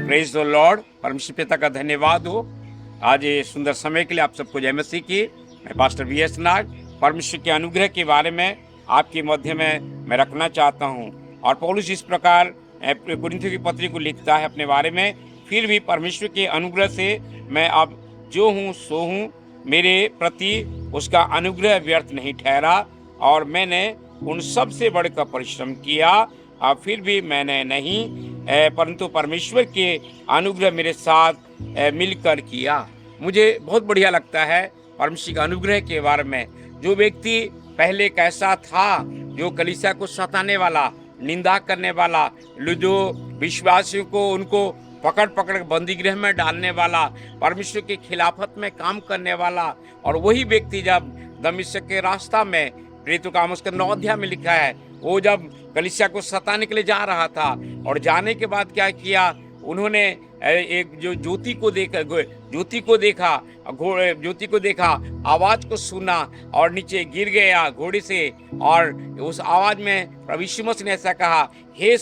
Praise the Lord. परमेश्वर पिता का धन्यवाद हो आज ये सुंदर समय के लिए। आप सबको जय मसीह की। मैं पास्टर वीएस नाग परमेश्वर के अनुग्रह के बारे में आपके मध्य में मैं रखना चाहता हूँ। और पौलुस इस प्रकार कुरिन्थियों की पत्री को लिखता है अपने बारे में, फिर भी परमेश्वर के अनुग्रह से मैं अब जो हूँ सो हूँ, मेरे प्रति उसका अनुग्रह व्यर्थ नहीं ठहरा और मैंने उन सब से बढ़कर परिश्रम किया। फिर भी मैंने नहीं परंतु परमेश्वर के अनुग्रह मेरे साथ मिलकर किया। मुझे बहुत बढ़िया लगता है परमेश्वर के अनुग्रह के बारे में। जो व्यक्ति पहले कैसा था, जो कलीसिया को सताने वाला, निंदा करने वाला, जो विश्वासियों को उनको पकड़ पकड़ बंदी गृह में डालने वाला, परमेश्वर के खिलाफत में काम करने वाला, और वही व्यक्ति जब दमिश्क के रास्ता में, प्रेरितों का काम उसका 9 अध्याय में लिखा है, वो जब कलीसिया को सताने के लिए जा रहा था और जाने के बाद क्या किया, उन्होंने एक जो ज्योति को देखा, आवाज को सुना और नीचे गिर गया घोड़े से। और उस आवाज में प्रभु यीशु मसीह ने ऐसा कहा, हे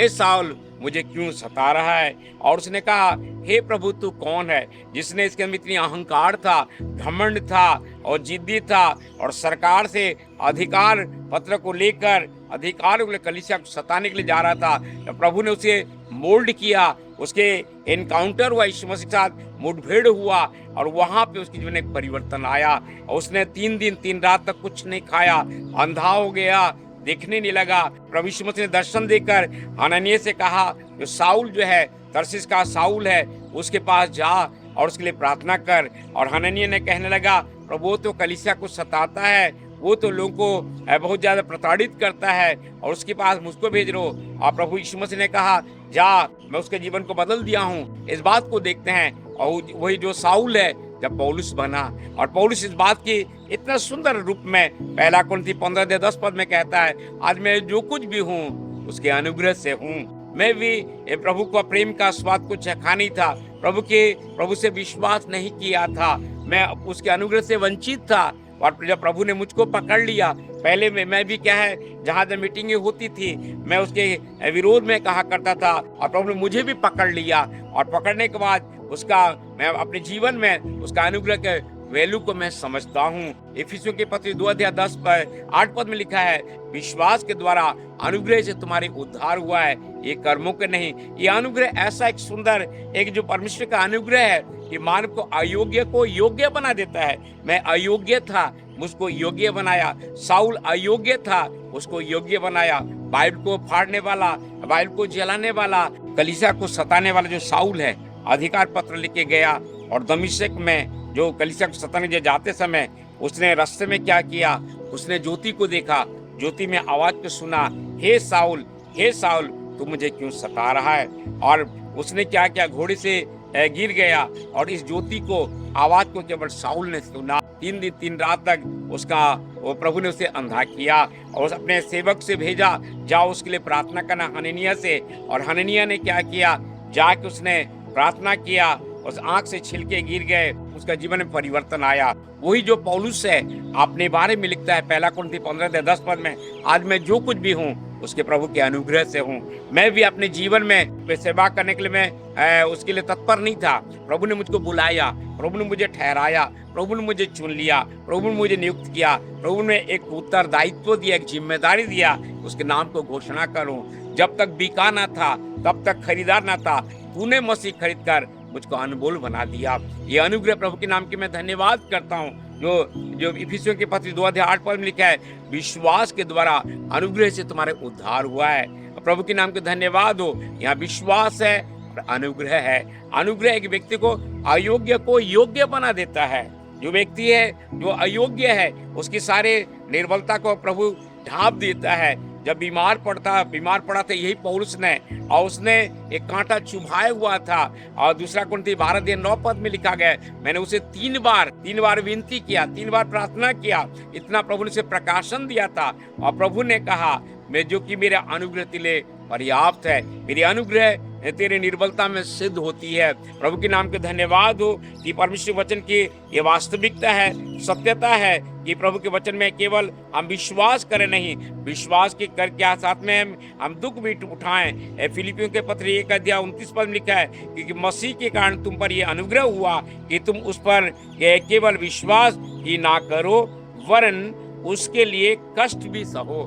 साउल मुझे क्यों सता रहा है। और उसने कहा, हे प्रभु तू कौन है। जिसने इसके अंदर इतनी अहंकार था, घमंड था और जिद्दी था और सरकार से अधिकार पत्र को लेकर कलीसिया को सताने के लिए जा रहा था, तो प्रभु ने उसे मोल्ड किया, उसके एनकाउंटर हुआ, यीशु मसीह के साथ मुठभेड़ हुआ और वहां पे उसके जीवन में एक परिवर्तन आया। और उसने 3 दिन 3 रात तक कुछ नहीं खाया, अंधा हो गया, देखने नहीं लगा। प्रभु यीशु मसीह ने दर्शन देकर हनन्याह से कहा, जो साउल जो है, तरसीस का साउल है, उसके पास जा और उसके लिए प्रार्थना कर। और हनन्याह ने कहने लगा, प्रभु तो कलीसिया को सताता है, वो तो लोगों को बहुत ज्यादा प्रताड़ित करता है और उसके पास मुझको भेज रहो। और प्रभु यीशु मसीह ने कहा, जा, मैं उसके जीवन को बदल दिया हूँ। इस बात को देखते हैं। और वही जो साउल है जब पौलुस बना, और पौलुस इस बात की इतना सुंदर रूप में 1 कुरिन्थी 15:10 में कहता है, आज मैं जो कुछ भी हूँ उसके अनुग्रह से हूँ। मैं भी प्रभु का प्रेम का स्वाद को चखा नहीं था, प्रभु से विश्वास नहीं किया था, मैं उसके अनुग्रह से वंचित था। और जब प्रभु ने मुझको पकड़ लिया, पहले मैं भी क्या है, जहाँ जब मीटिंगें होती थी मैं उसके विरोध में कहा करता था, और प्रभु ने मुझे भी पकड़ लिया। और पकड़ने के बाद मैं अपने जीवन में उसका अनुग्रह के वैल्यू को मैं समझता हूँ। इफिसियों के पत्री 2:8 में लिखा है, विश्वास के द्वारा अनुग्रह से तुम्हारे उद्धार हुआ है, ये कर्मों के नहीं। ये अनुग्रह ऐसा एक सुंदर, एक जो परमेश्वर का अनुग्रह है कि मानव को अयोग्य को योग्य बना देता है। मैं अयोग्य था, मुझको योग्य बनाया। साउल अयोग्य था, उसको योग्य बनाया। बाइबल को फाड़ने वाला, बाइबल को जलाने वाला, कलीसिया को सताने वाला जो साउल है, अधिकार पत्र लेके गया और दमिश्क में जो कलीसिया को सताने जाते समय उसने रास्ते में क्या किया, उसने ज्योति को देखा, ज्योति में आवाज को सुना, हे साउल तू मुझे क्यों सता रहा है। और उसने क्या किया, घोड़े से गिर गया और इस ज्योति को, आवाज को केवल साउल ने सुना। 3 दिन 3 रात तक वो प्रभु ने उसे अंधा किया और अपने सेवक से भेजा, जाओ उसके लिए प्रार्थना करना हनन्याह से। और हनन्याह ने क्या किया, जाके उसने प्रार्थना किया, उस आंख से छिलके गिर गए, उसका जीवन में परिवर्तन आया। वही जो पौलुस है अपने बारे में लिखता है 1 कुरिन्थी 15:10 में, आज मैं जो कुछ भी हूँ उसके प्रभु के अनुग्रह से हूँ। मैं भी अपने जीवन में सेवा करने के लिए मैं उसके लिए तत्पर नहीं था। प्रभु ने मुझको बुलाया, प्रभु ने मुझे ठहराया, प्रभु ने मुझे चुन लिया, प्रभु ने मुझे नियुक्त किया, प्रभु ने एक उत्तरदायित्व दिया, एक जिम्मेदारी दिया, उसके नाम को घोषणा करूं। जब तक बिका ना था, तब तक खरीदार ना था, तूने मसीह खरीद कर मुझको अनमोल बना दिया। ये अनुग्रह प्रभु के नाम की मैं धन्यवाद करता हूँ। जो इफिसियों के पत्री 2:8 में लिखा है, विश्वास के द्वारा अनुग्रह से तुम्हारे उद्धार हुआ है। प्रभु के नाम के धन्यवाद हो। यहाँ विश्वास है और अनुग्रह है। अनुग्रह एक व्यक्ति को अयोग्य को योग्य बना देता है। जो व्यक्ति है जो अयोग्य है, उसकी सारे निर्बलता को प्रभु ढांप देता है। जब बीमार पड़ा था यही पौलुस ने, और उसने एक कांटा चुभाया हुआ था। और 2 कुरिन्थी 12:9 में लिखा गया, मैंने उसे 3 बार विनती किया, 3 बार प्रार्थना किया, इतना प्रभु ने उसे प्रकाशन दिया था। और प्रभु ने कहा, मैं जो कि मेरे अनुग्रह तिले पर्याप्त है, मेरे अनुग्रह तेरे निर्बलता में सिद्ध होती है। प्रभु के नाम के धन्यवाद हो कि परमेश्वर वचन की ये वास्तविकता है, सत्यता है कि प्रभु के वचन में केवल हम विश्वास करें नहीं, विश्वास के कर के साथ में हम दुख भी उठाएं। फिलिपियों के पत्र 1:29 में लिखा है क्योंकि मसीह के कारण तुम पर यह अनुग्रह हुआ कि तुम उस पर केवल विश्वास ही ना करो वरन उसके लिए कष्ट भी सहो।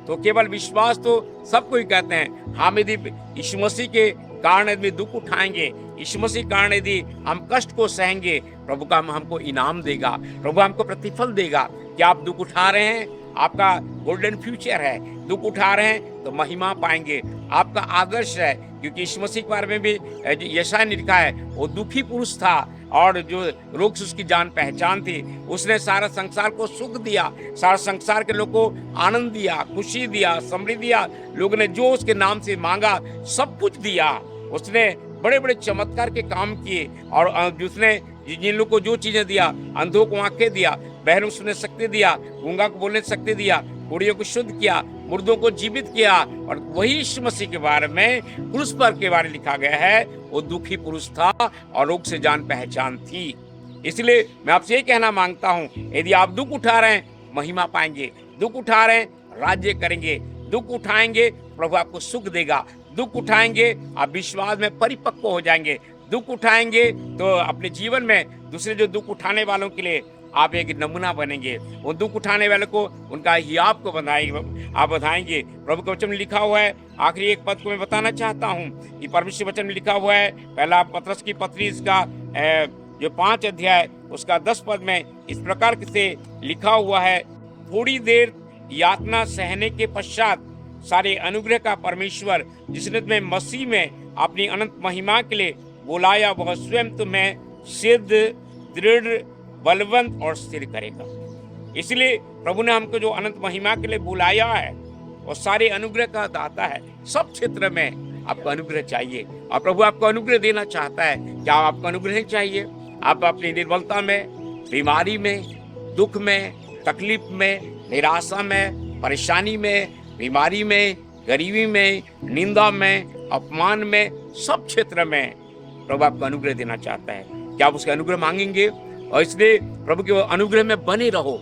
तो केवल विश्वास तो सबको ही कहते हैं। हम यदि यीशु मसीह के कारण यदि दुख उठाएंगे, यीशु मसीह के कारण यदि हम कष्ट को सहेंगे, प्रभु का हमको इनाम देगा, प्रभु हमको प्रतिफल देगा। क्या आप दुख उठा रहे हैं? आपका गोल्डन फ्यूचर है। दुख उठा रहे हैं तो महिमा पाएंगे। आपका आदर्श है, क्योंकि यीशु मसीह के बारे में भी यशायाह ने लिखा है, वो दुखी पुरुष था और जो रोग से उसकी जान पहचान थी। उसने सारा संसार को सुख दिया, सारा संसार के लोग को आनंद दिया, खुशी दिया, समृद्धि दिया। लोगों ने जो उसके नाम से मांगा सब कुछ दिया। उसने बड़े बड़े चमत्कार के काम किए और उसने जिन लोग को जो चीजें दिया, अंधों को आंखें दिया, बहरों को सुनने शक्ति दिया, गूंगा को बोलने शक्ति दिया, बूढ़ियों को शुद्ध किया, मुर्दों को जीवित किया। और वही यीशु मसीह के बारे में क्रूस पर के बारे में लिखा गया है, वो दुखी पुरुष था और रोग से जान पहचान थी। इसलिए मैं आपसे ये कहना मांगता हूँ, यदि आप दुख उठा रहे हैं महिमा पाएंगे, दुख उठा रहे हैं राज्य करेंगे, दुख उठाएंगे प्रभु आपको सुख देगा, दुख उठाएंगे आप विश्वास में परिपक्व हो जाएंगे, दुख उठाएंगे तो अपने जीवन में दूसरे जो दुख उठाने वालों के लिए आप एक नमूना बनेंगे। वो दुख उठाने वाले को उनका ही आपको आप बधाएंगे। प्रभु के वचन में लिखा हुआ है, आखिरी एक पद को मैं बताना चाहता हूँ कि परमेश्वर वचन में लिखा हुआ है, पहला पतरस की पत्री इसका जो 5 अध्याय उसका 10 पद में इस प्रकार से लिखा हुआ है, थोड़ी देर यातना सहने के पश्चात सारे अनुग्रह का परमेश्वर जिसने तुम्हें मसीह में अपनी अनंत महिमा के लिए बुलाया, वह स्वयं तुम्हें सिद्ध, दृढ़, बलवंत और स्थिर करेगा। इसलिए प्रभु ने हमको जो अनंत महिमा के लिए बुलाया है और सारे अनुग्रह का दाता है। सब क्षेत्र में आपको अनुग्रह चाहिए और प्रभु आपको अनुग्रह देना चाहता है। क्या आपको अनुग्रह चाहिए? आप अपनी निर्बलता में, बीमारी में, दुख में, तकलीफ में, निराशा में, परेशानी में, बीमारी में, गरीबी में, निंदा में, अपमान में, सब क्षेत्र में प्रभु आपको अनुग्रह देना चाहता है। क्या आप उसका अनुग्रह मांगेंगे? और इसलिए प्रभु के अनुग्रह में बने रहो।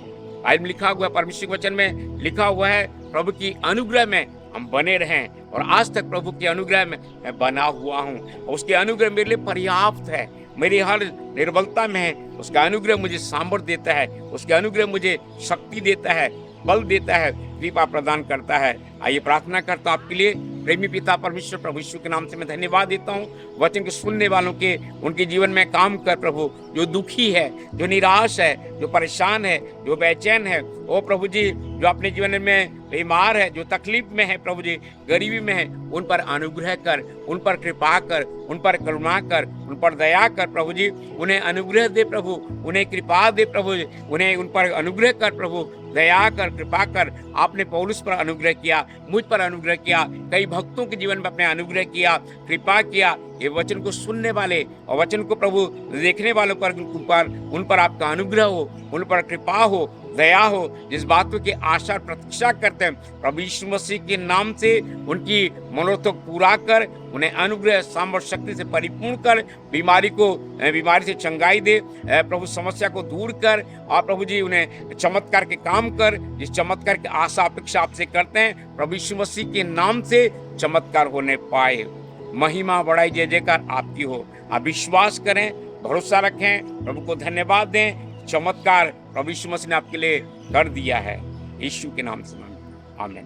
आज लिखा हुआ है, परमेश्वर के वचन में लिखा हुआ है, प्रभु की अनुग्रह में हम बने रहें। और आज तक प्रभु के अनुग्रह में मैं बना हुआ हूँ। उसके अनुग्रह मेरे लिए पर्याप्त है। मेरी हर निर्बलता में है, उसका अनुग्रह मुझे सामर्थ्य देता है, उसके अनुग्रह मुझे शक्ति देता है, बल देता है, कृपा प्रदान करता है। आइए प्रार्थना करता हूं आपके लिए। प्रेमी पिता परमेश्वर, प्रभु यीशु के नाम से मैं धन्यवाद देता हूँ। वचन के सुनने वालों के उनके जीवन में काम कर प्रभु, जो दुखी है, जो निराश है, जो परेशान है, जो बेचैन है, ओ प्रभु जी, जो अपने जीवन में बीमार है, जो तकलीफ में है, प्रभु जी गरीबी में है, उन पर अनुग्रह कर, उन पर कृपा कर, उन पर करुणा कर, उन पर दया कर प्रभु जी। उन्हें अनुग्रह दे प्रभु, उन्हें कृपा दे प्रभु, उन्हें उन पर अनुग्रह कर प्रभु, दया कर, कृपा कर। आपने पौलुस पर अनुग्रह किया, मुझ पर अनुग्रह किया, कई भक्तों के जीवन में अपने अनुग्रह किया, कृपा किया। ये वचन को सुनने वाले और वचन को प्रभु देखने वालों पर उन पर आपका अनुग्रह हो, उन पर कृपा हो, दया हो। जिस बातों की आशा प्रतीक्षा करते हैं प्रभु यीशु मसीह के नाम से उनकी मनोरथ को पूरा कर, उन्हें अनुग्रह, सामर्थ्य, शक्ति से परिपूर्ण कर, बीमारी से चंगाई दे प्रभु, समस्या को दूर कर। और प्रभु जी उन्हें चमत्कार के काम कर, जिस चमत्कार की आशा अपेक्षा आपसे करते हैं प्रभु यीशु मसीह के नाम से चमत्कार होने पाए। महिमा, बड़ाई, जय जयकार आपकी हो। आप विश्वास करें, भरोसा रखें, प्रभु को धन्यवाद दें। चमत्कार प्रभु यीशु मसीह ने आपके लिए कर दिया है। यीशु के नाम से आमीन।